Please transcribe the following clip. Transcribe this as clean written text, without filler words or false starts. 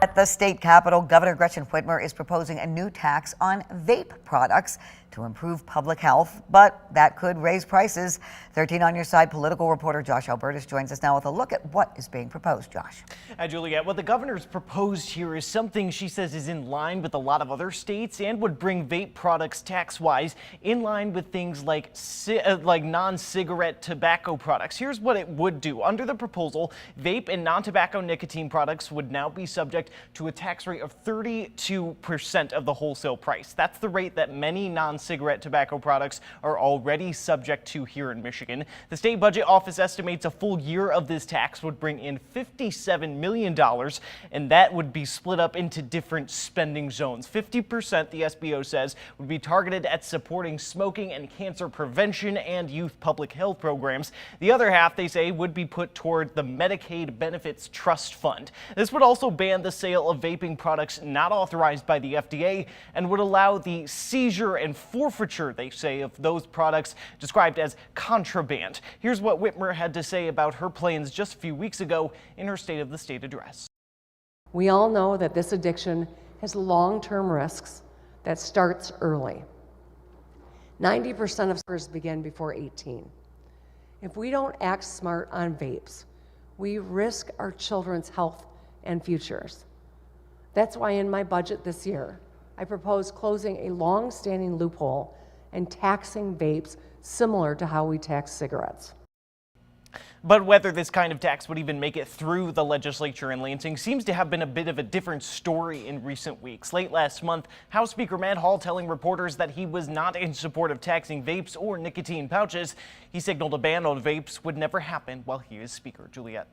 At the state capitol, Governor Gretchen Whitmer is proposing a new tax on vape products to improve public health, but that could raise prices. 13 on your side political reporter Josh Albertus joins us now with a look at what is being proposed. Josh. Hi, Juliet. What the governor's proposed here is something she says is in line with a lot of other states and would bring vape products tax-wise in line with things like non-cigarette tobacco products. Here's what it would do. Under the proposal, vape and non-tobacco nicotine products would now be subject to a tax rate of 32% of the wholesale price. That's the rate that many non-cigarette tobacco products are already subject to here in Michigan. The state budget office estimates a full year of this tax would bring in $57 million, and that would be split up into different spending zones. 50%, the SBO says, would be targeted at supporting smoking and cancer prevention and youth public health programs. The other half, they say, would be put toward the Medicaid Benefits Trust Fund. This would also ban the sale of vaping products not authorized by the FDA and would allow the seizure and forfeiture, they say, of those products described as contraband. Here's what Whitmer had to say about her plans just a few weeks ago in her State of the State address. We all know that this addiction has long-term risks that starts early. 90% of smokers begin before 18. If we don't act smart on vapes, we risk our children's health and futures. That's why in my budget this year, I propose closing a long-standing loophole and taxing vapes similar to how we tax cigarettes. But whether this kind of tax would even make it through the legislature in Lansing seems to have been a bit of a different story in recent weeks. Late last month, House Speaker Matt Hall telling reporters that he was not in support of taxing vapes or nicotine pouches. He signaled a ban on vapes would never happen while he is Speaker. Juliet.